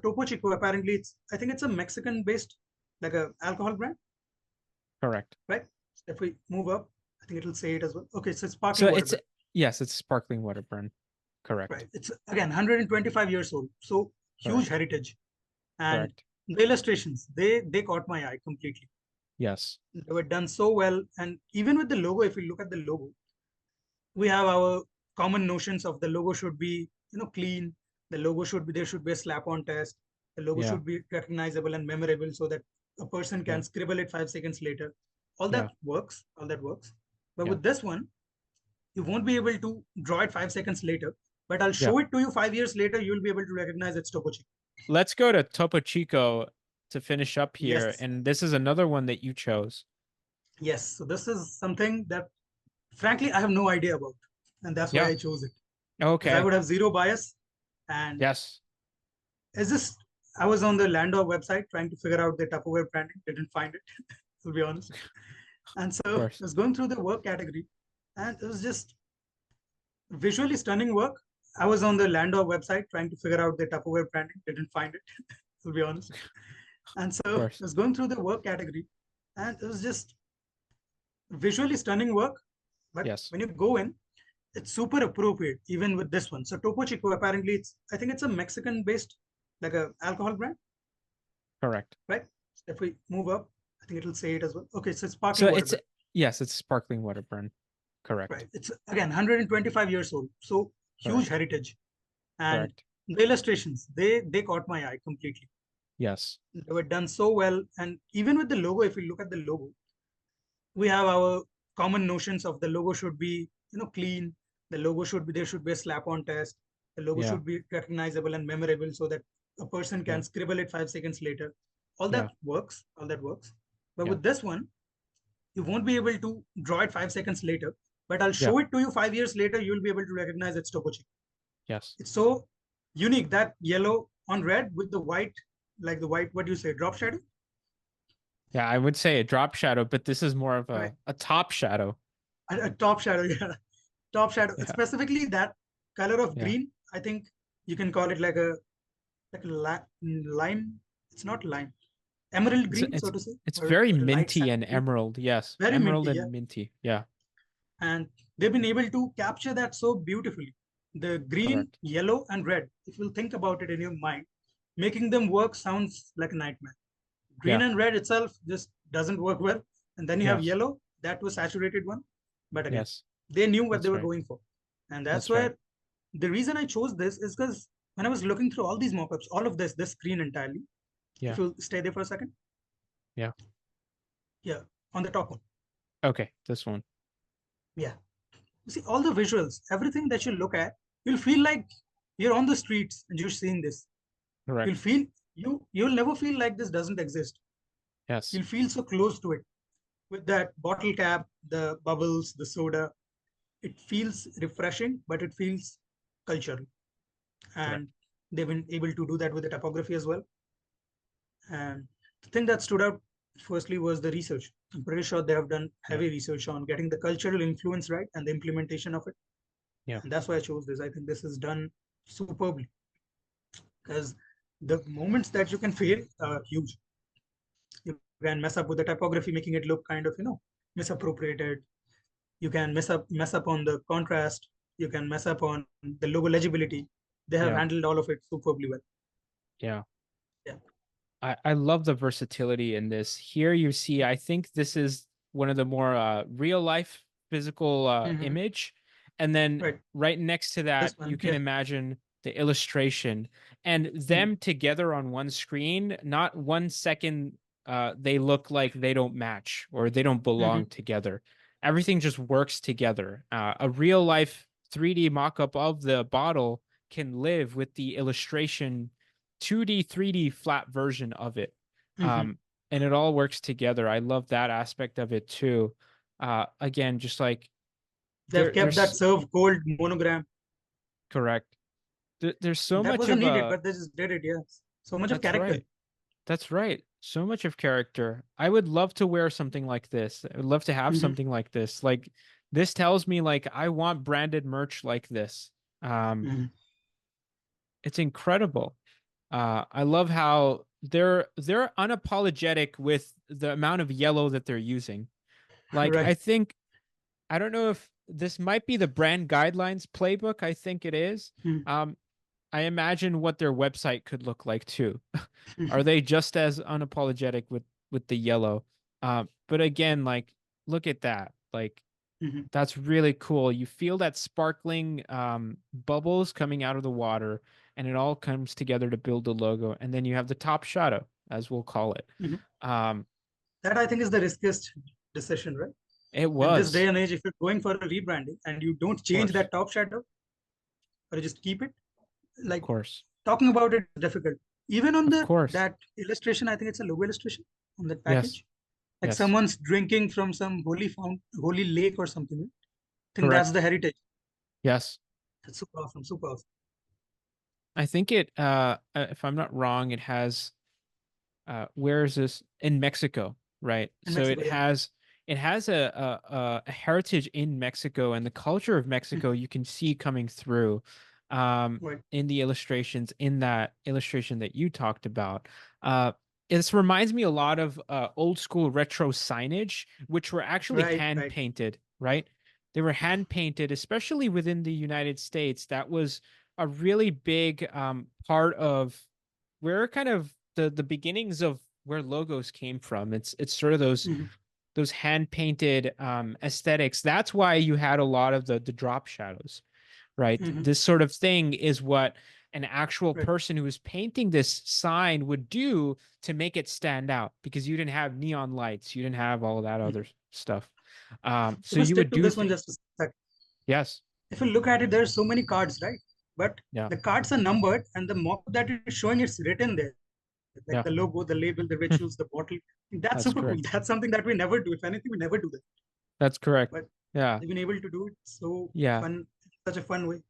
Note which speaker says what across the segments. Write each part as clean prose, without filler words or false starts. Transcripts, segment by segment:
Speaker 1: Topo Chico, apparently I think it's a Mexican based, like a alcohol brand,
Speaker 2: Correct.
Speaker 1: right? If we move up, I think it'll say it as well. Okay, so it's
Speaker 2: So
Speaker 1: sparkling water
Speaker 2: it's,
Speaker 1: brand,
Speaker 2: yes, it's sparkling water brand.
Speaker 1: right?
Speaker 2: Correct.
Speaker 1: It's again 125 years old, so huge
Speaker 2: Correct.
Speaker 1: heritage. And
Speaker 2: Correct.
Speaker 1: the illustrations, they caught my eye completely.
Speaker 2: Yes.
Speaker 1: They were done so well, and even with the logo, if you look at the logo, we have our common notions of the logo should be clean. The logo should be, there should be a slap on test. The logo
Speaker 2: Yeah.
Speaker 1: should be recognizable and memorable so that a person
Speaker 2: Yeah.
Speaker 1: can scribble it 5 seconds later. All
Speaker 2: Yeah.
Speaker 1: that works, all that works. But
Speaker 2: Yeah.
Speaker 1: with this one, you won't be able to draw it 5 seconds later, but I'll
Speaker 2: Yeah.
Speaker 1: show it to you 5 years later. You'll be able to recognize it's Topo Chico.
Speaker 2: Let's go to Topo Chico to finish up here.
Speaker 1: Yes,
Speaker 2: And this is another one that you chose.
Speaker 1: yes. So this is something that frankly I have no idea about, and that's why
Speaker 2: Yeah.
Speaker 1: I chose it, because I
Speaker 2: Okay.
Speaker 1: would have zero bias. And
Speaker 2: Yes.
Speaker 1: it's just, I was on the Landor website trying to figure out the Tupperware branding, didn't find it, to be honest. And so
Speaker 2: Of
Speaker 1: I
Speaker 2: course.
Speaker 1: was going through the work category, and it was just visually stunning work. I was on the Landor website trying to figure out the Tupperware branding, didn't find it, to be honest. And so
Speaker 2: Of
Speaker 1: I
Speaker 2: course.
Speaker 1: was going through the work category, and it was just visually stunning work. But
Speaker 2: Yes.
Speaker 1: when you go in, it's super appropriate, even with this one. So Topo Chico, apparently I think it's a Mexican based, like a alcohol brand,
Speaker 2: Correct.
Speaker 1: right? If we move up, I think it'll say it as well. Okay, so it's
Speaker 2: So
Speaker 1: sparkling water
Speaker 2: it's,
Speaker 1: brand,
Speaker 2: yes, it's sparkling water brand.
Speaker 1: right?
Speaker 2: Correct.
Speaker 1: It's again 125 years old, so huge
Speaker 2: Correct.
Speaker 1: heritage. And
Speaker 2: Correct.
Speaker 1: the illustrations, they caught my eye completely.
Speaker 2: Yes.
Speaker 1: They were done so well, and even with the logo, if you look at the logo, we have our common notions of the logo should be clean. The logo should be, there should be a slap on test. The logo
Speaker 2: Yeah.
Speaker 1: should be recognizable and memorable so that a person
Speaker 2: Yeah.
Speaker 1: can scribble it 5 seconds later. All
Speaker 2: Yeah.
Speaker 1: that works, all that works. But
Speaker 2: Yeah.
Speaker 1: with this one, you won't be able to draw it 5 seconds later, but I'll
Speaker 2: Yeah.
Speaker 1: show it to you 5 years later. You'll be able to recognize it's Topo Chico.
Speaker 2: Yes.
Speaker 1: It's so unique, that yellow on red with the white, like the white, what do you say, drop shadow?
Speaker 2: Yeah, I would say a drop shadow, but this is more of
Speaker 1: Right.
Speaker 2: a top shadow.
Speaker 1: A top shadow, yeah. Top shadow.
Speaker 2: Yeah.
Speaker 1: Specifically that color of
Speaker 2: Yeah.
Speaker 1: green, I think you can call it like a lime. It's not lime. Emerald
Speaker 2: It's
Speaker 1: green, so
Speaker 2: it's
Speaker 1: to say,
Speaker 2: it's
Speaker 1: or
Speaker 2: very
Speaker 1: a light
Speaker 2: minty
Speaker 1: sand
Speaker 2: and
Speaker 1: green.
Speaker 2: emerald. Yes.
Speaker 1: Very
Speaker 2: Emerald
Speaker 1: minty, yeah.
Speaker 2: and minty. Yeah.
Speaker 1: And they've been able to capture that so beautifully. The green,
Speaker 2: Correct.
Speaker 1: yellow, and red, if you'll think about it in your mind, making them work sounds like a nightmare. Green
Speaker 2: Yeah.
Speaker 1: and red itself just doesn't work well. And then you have
Speaker 2: Yes.
Speaker 1: yellow, that was saturated one. But again,
Speaker 2: Yes.
Speaker 1: they knew what they
Speaker 2: That's
Speaker 1: were
Speaker 2: right.
Speaker 1: going for. And that's
Speaker 2: That's right.
Speaker 1: where the reason I chose this is because when I was looking through all these mockups, all of this screen entirely, if
Speaker 2: Yeah.
Speaker 1: you'll stay there for a second,
Speaker 2: Yeah.
Speaker 1: yeah, on the top one,
Speaker 2: Okay. This one.
Speaker 1: yeah. You see all the visuals, everything that you look at, you'll feel like you're on the streets and you're seeing this. You'll
Speaker 2: Correct.
Speaker 1: feel you'll never feel like this doesn't exist.
Speaker 2: Yes.
Speaker 1: You'll feel so close to it with that bottle cap, the bubbles, the soda. It feels refreshing, but it feels cultural.
Speaker 2: Correct.
Speaker 1: And they've been able to do that with the typography as well. And the thing that stood out firstly was the research. I'm pretty sure they have done
Speaker 2: Yeah.
Speaker 1: heavy research on getting the cultural influence right and the implementation of it.
Speaker 2: Yeah.
Speaker 1: And that's why I chose this. I think this is done superbly, because the moments that you can fail are huge. You can mess up with the typography, making it look kind of, misappropriated. You can mess up on the contrast. You can mess up on the logo legibility. They have
Speaker 2: Yeah.
Speaker 1: handled all of it superbly well.
Speaker 2: Yeah.
Speaker 1: Yeah.
Speaker 2: I love the versatility in this. Here you see, I think this is one of the more real life physical
Speaker 1: Mm-hmm.
Speaker 2: image. And then
Speaker 1: Right.
Speaker 2: right next to that,
Speaker 1: This
Speaker 2: you
Speaker 1: one.
Speaker 2: can
Speaker 1: Yeah.
Speaker 2: imagine the illustration and
Speaker 1: Mm-hmm.
Speaker 2: them together on one screen, not 1 second they look like they don't match or they don't belong
Speaker 1: Mm-hmm.
Speaker 2: together. Everything just works together. A real life 3D mock-up of the bottle can live with the illustration 2D, 3D flat version of it.
Speaker 1: Mm-hmm.
Speaker 2: And it all works together. I love that aspect of it too. Again, just like
Speaker 1: They've kept that
Speaker 2: there's
Speaker 1: serve cold monogram.
Speaker 2: correct. There's so
Speaker 1: That
Speaker 2: much
Speaker 1: wasn't
Speaker 2: of
Speaker 1: needed,
Speaker 2: a,
Speaker 1: but they just did it. Yeah. So much of
Speaker 2: that's
Speaker 1: character.
Speaker 2: right. That's right. So much of character. I would love to wear something like this. I would love to have
Speaker 1: Mm-hmm.
Speaker 2: something like this. Like this tells me like I want branded merch like this. Um,
Speaker 1: Mm-hmm.
Speaker 2: it's incredible. I love how they're unapologetic with the amount of yellow that they're using. Like
Speaker 1: Right.
Speaker 2: I don't know if this might be the brand guidelines playbook. I think it is.
Speaker 1: Mhm.
Speaker 2: I imagine what their website could look like too. Are they just as unapologetic with the yellow? But again, like look at that. Like
Speaker 1: Mhm.
Speaker 2: that's really cool. You feel that sparkling bubbles coming out of the water, and it all comes together to build the logo. And then you have the top shadow, as we'll call it.
Speaker 1: Mhm.
Speaker 2: Um,
Speaker 1: That I think is the riskiest decision, right?
Speaker 2: it
Speaker 1: In this day
Speaker 2: was,
Speaker 1: and age, if you're going for a rebranding and you don't change
Speaker 2: course,
Speaker 1: that top shadow or you just keep it,
Speaker 2: of
Speaker 1: like
Speaker 2: course,
Speaker 1: talking about it is difficult. Even on
Speaker 2: of
Speaker 1: the
Speaker 2: course.
Speaker 1: that illustration, I think it's a logo illustration on that
Speaker 2: Yes,
Speaker 1: package. Like
Speaker 2: yes,
Speaker 1: someone's drinking from some holy lake or something. I think that's
Speaker 2: correct.
Speaker 1: the heritage.
Speaker 2: Yes.
Speaker 1: That's super awesome, super awesome.
Speaker 2: I think if I'm not wrong, it has where is this in Mexico, right?
Speaker 1: In
Speaker 2: So
Speaker 1: Mexico, yeah.
Speaker 2: it has a heritage in Mexico, and the culture of Mexico
Speaker 1: Mhm.
Speaker 2: you can see coming through
Speaker 1: Right,
Speaker 2: in the illustrations in that illustration that you talked about. This reminds me a lot of old school retro signage, which were actually
Speaker 1: right,
Speaker 2: hand
Speaker 1: right.
Speaker 2: painted, right? They were hand painted, especially within the United States. That was a really big part of where kind of the beginnings of where logos came from. It's sort of
Speaker 1: Mhm.
Speaker 2: those hand painted aesthetics. That's why you had a lot of the drop shadows, right?
Speaker 1: Mhm.
Speaker 2: This sort of thing is what an actual
Speaker 1: Right.
Speaker 2: person who was painting this sign would do to make it stand out, because you didn't have neon lights, you didn't have all that
Speaker 1: Mhm.
Speaker 2: other stuff. So
Speaker 1: If I
Speaker 2: you would
Speaker 1: stick to
Speaker 2: do
Speaker 1: this one
Speaker 2: things.
Speaker 1: just a sec,
Speaker 2: Yes.
Speaker 1: if you look at it, there's so many cards, right? But
Speaker 2: Yeah.
Speaker 1: the cards are numbered, and the mock that is showing it's written there, like the
Speaker 2: Yeah.
Speaker 1: logo, the label, the rituals, the bottle. That's
Speaker 2: That's
Speaker 1: super cool.
Speaker 2: correct.
Speaker 1: That's something that we never do. If anything, we never do that.
Speaker 2: That's correct.
Speaker 1: But
Speaker 2: Yeah.
Speaker 1: they've been able to do it so
Speaker 2: Yeah.
Speaker 1: fun, such a fun way.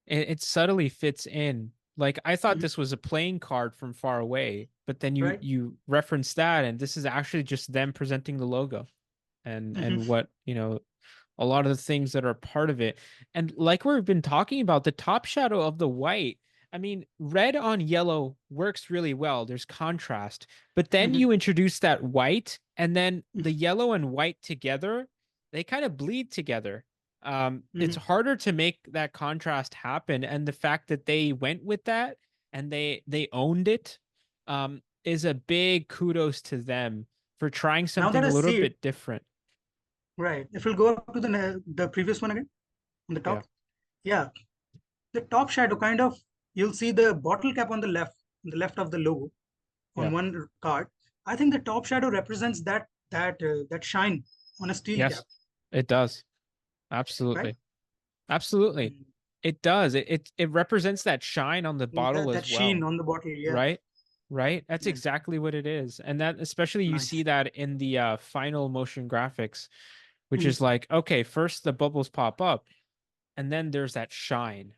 Speaker 2: It subtly fits in. Like I thought
Speaker 1: Mhm.
Speaker 2: this was a playing card from far away, but then you
Speaker 1: Right?
Speaker 2: you reference that, and this is actually just them presenting the logo
Speaker 1: Hmm.
Speaker 2: and what, a lot of the things that are part of it. And like we've been talking about, the top shadow of the white, I mean, red on yellow works really well. There's contrast. But then
Speaker 1: Hmm.
Speaker 2: you introduce that white, and then the yellow and white together, they kind of bleed together. It's
Speaker 1: Hmm.
Speaker 2: harder to make that contrast happen. And the fact that they went with that and they owned it is a big kudos to them for trying
Speaker 1: Now that
Speaker 2: something
Speaker 1: I
Speaker 2: a little
Speaker 1: see it,
Speaker 2: bit different.
Speaker 1: right? If we'll go up to the previous one again on the
Speaker 2: Yeah.
Speaker 1: top, yeah, the top shadow kind of you'll see the bottle cap on the left of the logo on
Speaker 2: Yeah.
Speaker 1: one card. I think the top shadow represents that shine on a steel cap,
Speaker 2: Yes, it does.
Speaker 1: right?
Speaker 2: Absolutely. Absolutely.
Speaker 1: Mm.
Speaker 2: It does. It represents that shine on the bottle
Speaker 1: That
Speaker 2: as
Speaker 1: sheen
Speaker 2: well.
Speaker 1: on the bottle, yeah,
Speaker 2: Right? Right? That's
Speaker 1: yeah,
Speaker 2: exactly what it is. And that especially you see
Speaker 1: nice.
Speaker 2: that in the final motion graphics, which
Speaker 1: Mm.
Speaker 2: is like, okay, first the bubbles pop up and then there's that shine,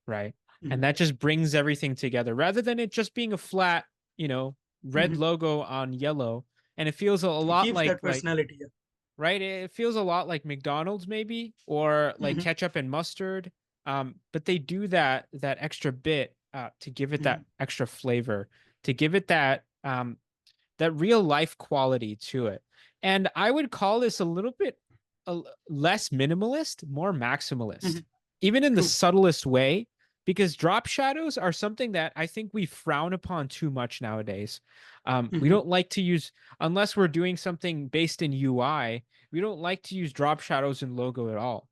Speaker 2: right? And
Speaker 1: Mhm.
Speaker 2: that just brings everything together rather than it just being a flat, red
Speaker 1: Mhm.
Speaker 2: logo on yellow. And it feels a
Speaker 1: It
Speaker 2: lot
Speaker 1: keeps that
Speaker 2: like
Speaker 1: personality, yeah.
Speaker 2: right? It feels a lot like McDonald's maybe, or like
Speaker 1: Mhm.
Speaker 2: ketchup and mustard. But they do that extra bit to give it that
Speaker 1: Mhm.
Speaker 2: extra flavor, to give it that real life quality to it. And I would call this a little bit less minimalist, more maximalist,
Speaker 1: Mhm.
Speaker 2: even in the
Speaker 1: True.
Speaker 2: subtlest way, because drop shadows are something that I think we frown upon too much nowadays. We
Speaker 1: Mhm.
Speaker 2: don't like to use, unless we're doing something based in UI, we don't like to use drop shadows in logo at all.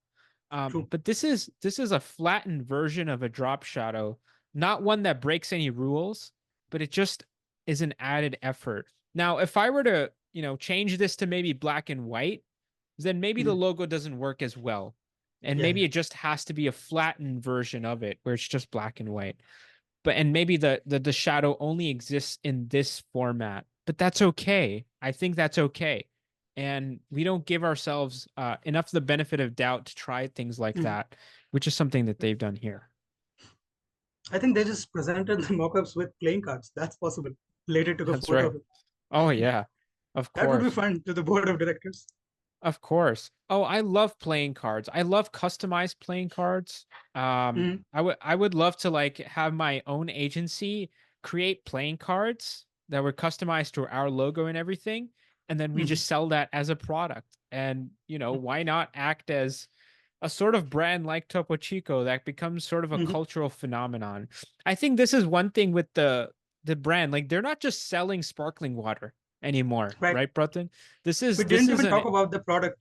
Speaker 1: True.
Speaker 2: But this is a flattened version of a drop shadow, not one that breaks any rules, but it just is an added effort. Now, if I were to, change this to maybe black and white, then maybe the
Speaker 1: Mhm.
Speaker 2: logo doesn't work as well. And
Speaker 1: Yeah,
Speaker 2: maybe
Speaker 1: yeah.
Speaker 2: it just has to be a flattened version of it where it's just black and white. But and maybe the shadow only exists in this format. But that's okay. I think that's okay. And we don't give ourselves enough the benefit of doubt to try things like
Speaker 1: Mhm.
Speaker 2: that, which is something that they've done here.
Speaker 1: I think they just presented the mock-ups with playing cards. That's possible. Later took a
Speaker 2: That's
Speaker 1: photo
Speaker 2: right.
Speaker 1: of it.
Speaker 2: Oh yeah. Of
Speaker 1: That would be
Speaker 2: course.
Speaker 1: fun to the board of directors.
Speaker 2: Of course. Oh, I love playing cards. I love customized playing cards.
Speaker 1: Mhm.
Speaker 2: I would love to like have my own agency create playing cards that were customized to our logo and everything, and then we just sell that as a product. And why not act as a sort of brand like Topo Chico that becomes sort of a cultural phenomenon? I think this is one thing with the brand. Like, they're not just selling sparkling water anymore,
Speaker 1: Right.
Speaker 2: right, Bratin? This
Speaker 1: We
Speaker 2: is
Speaker 1: didn't even talk about the product.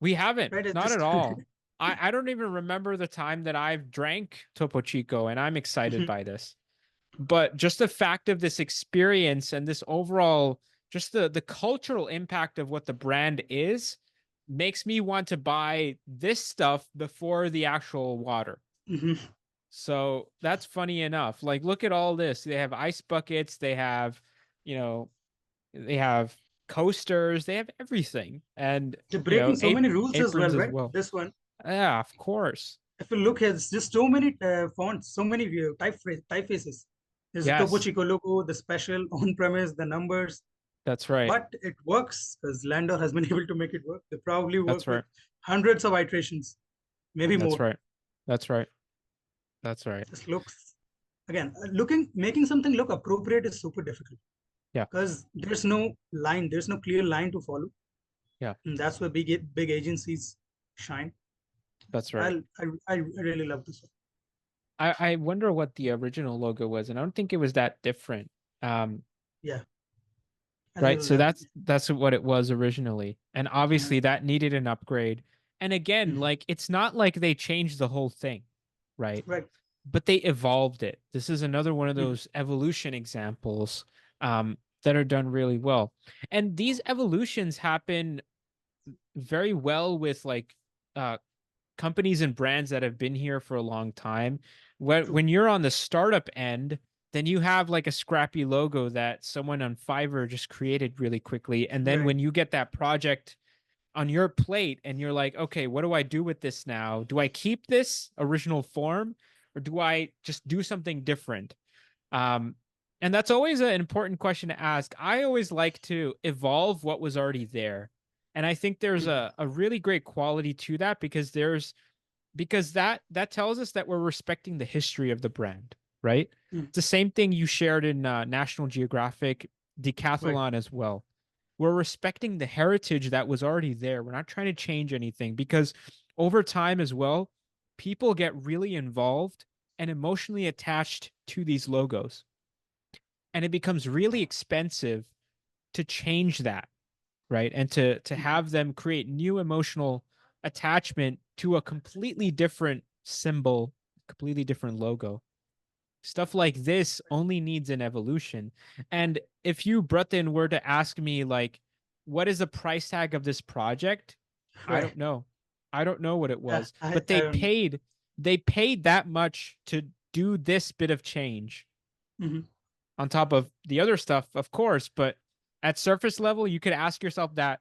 Speaker 2: we haven't,
Speaker 1: Right. It's
Speaker 2: not
Speaker 1: just
Speaker 2: at all. I don't even remember the time that I've drank Topo Chico, and I'm excited by this. But just the fact of this experience and this overall, just the cultural impact of what the brand is, makes me want to buy this stuff before the actual water. So that's funny enough. Like, look at all this. They have ice buckets. They have, they have coasters. They have everything. And,
Speaker 1: They're breaking so many rules as well,
Speaker 2: aprons as
Speaker 1: right?
Speaker 2: well.
Speaker 1: This one.
Speaker 2: Yeah, of course.
Speaker 1: If you look here, it's just so many fonts, so many typefaces. There's the Topo
Speaker 2: Yes,
Speaker 1: Chico logo, the special on premise, the numbers.
Speaker 2: that's right.
Speaker 1: But it works because Landor has been able to make it work. They probably work
Speaker 2: That's
Speaker 1: with
Speaker 2: right.
Speaker 1: hundreds of iterations, maybe
Speaker 2: That's
Speaker 1: more.
Speaker 2: right. That's right. That's right.
Speaker 1: Just looks again, making something look appropriate is super difficult.
Speaker 2: Yeah.
Speaker 1: Because there's no line, there's no clear line to follow.
Speaker 2: Yeah.
Speaker 1: And that's where big agencies shine.
Speaker 2: That's right.
Speaker 1: I really love this one.
Speaker 2: I wonder what the original logo was, and I don't think it was that different.
Speaker 1: Yeah.
Speaker 2: Right. So that's what it was originally. And obviously that needed an upgrade. And again, like, it's not like they changed the whole thing, right?
Speaker 1: Right.
Speaker 2: But they evolved it. This is another one of those evolution examples that are done really well. And these evolutions happen very well with like companies and brands that have been here for a long time. When you're on the startup end, then you have like a scrappy logo that someone on Fiverr just created really quickly. And then when you get that project on your plate and you're like, okay, what do I do with this now? Do I keep this original form, or do I just do something different? And that's always an important question to ask. I always like to evolve what was already there. And I think there's a really great quality to that, because that tells us that we're respecting the history of the brand, right? It's the same thing you shared in National Geographic, Decathlon as well. We're respecting the heritage that was already there. We're not trying to change anything, because over time as well, people get really involved and emotionally attached to these logos. And it becomes really expensive to change that, right? And to have them create new emotional attachment to a completely different symbol, completely different logo. Stuff like this only needs an evolution. And if you, Bratin, were to ask me, like, what is the price tag of this project? I don't know. I don't know what it was. But they paid that much to do this bit of change. On top of the other stuff, of course, but at surface level, you could ask yourself that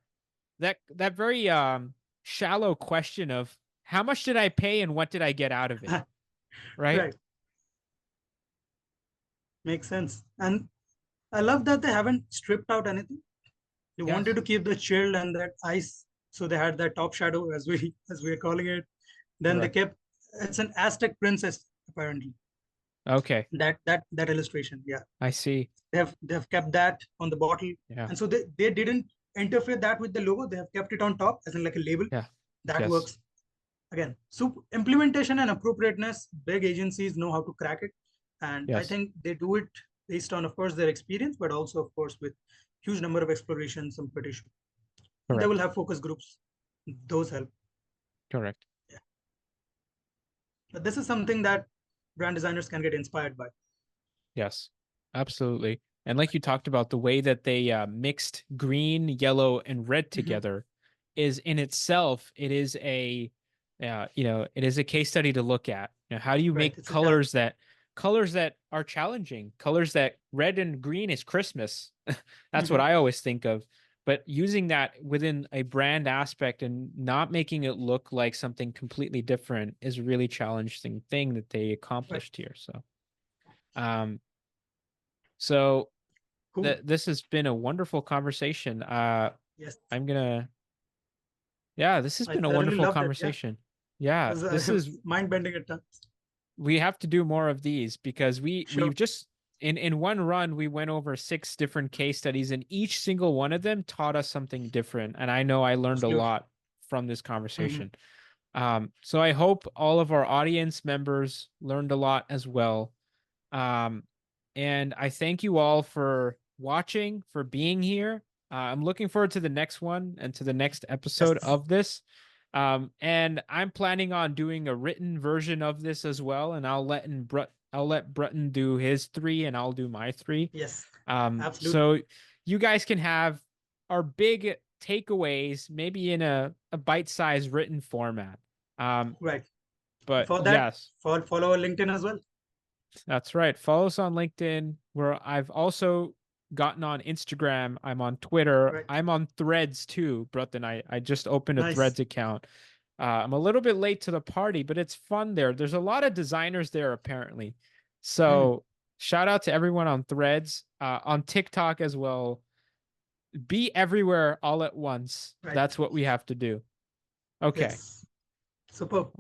Speaker 2: very shallow question of, how much did I pay and what did I get out of it? Right?
Speaker 1: Makes sense. And I love that they haven't stripped out anything. They wanted to keep the chill and that ice, so they had that top shadow, as we are calling it. Then they kept, it's an Aztec princess apparently.
Speaker 2: Okay.
Speaker 1: That illustration, yeah.
Speaker 2: I see.
Speaker 1: They've kept that on the bottle, and so they didn't interfere that with the logo. They have kept it on top as in like a label.
Speaker 2: Yeah,
Speaker 1: that works. Again, so implementation and appropriateness, big agencies know how to crack it, and I think they do it based on, of course, their experience, but also, of course, with huge number of explorations, some petition. They will have focus groups. Those help.
Speaker 2: Correct.
Speaker 1: Yeah. But this is something that brand designers can get inspired by.
Speaker 2: Yes, absolutely. And like you talked about, the way that they mixed green, yellow, and red together is in itself, it is a it is a case study to look at. How do you make colors that are challenging? Colors that red and green is Christmas. That's what I always think of. But using that within a brand aspect and not making it look like something completely different is a really challenging thing that they accomplished here. So, cool. This has been a wonderful conversation.
Speaker 1: Yes.
Speaker 2: This has been a wonderful conversation. This is
Speaker 1: mind bending at times.
Speaker 2: We have to do more of these, because we've just in one run, we went over 6 different case studies, and each single one of them taught us something different. And I know I learned a
Speaker 1: Absolutely.
Speaker 2: lot from this
Speaker 1: Mhm.
Speaker 2: conversation. So I hope all of our audience members learned a lot as well. And I thank you all for watching, for being here. I'm looking forward to the next one and to the next episode
Speaker 1: Yes.
Speaker 2: of this. And I'm planning on doing a written version of this as well, and I'll let Bratin do his 3 and I'll do my 3.
Speaker 1: Yes.
Speaker 2: So
Speaker 1: Absolutely.
Speaker 2: you guys can have our big takeaways, maybe in a bite-sized written format.
Speaker 1: Right.
Speaker 2: But
Speaker 1: For that,
Speaker 2: yes,
Speaker 1: follow our LinkedIn as well.
Speaker 2: that's right. Follow us on LinkedIn, where I've also gotten on Instagram. I'm on Twitter.
Speaker 1: Right.
Speaker 2: I'm on Threads too, Bratin. I just opened a
Speaker 1: Nice.
Speaker 2: Threads account. I'm a little bit late to the party, but it's fun there. There's a lot of designers there, apparently.
Speaker 1: Mhm.
Speaker 2: So shout out to everyone on Threads, on TikTok as well. Be everywhere all at once.
Speaker 1: Right.
Speaker 2: That's what we have to do. Okay.
Speaker 1: Yes. Superb.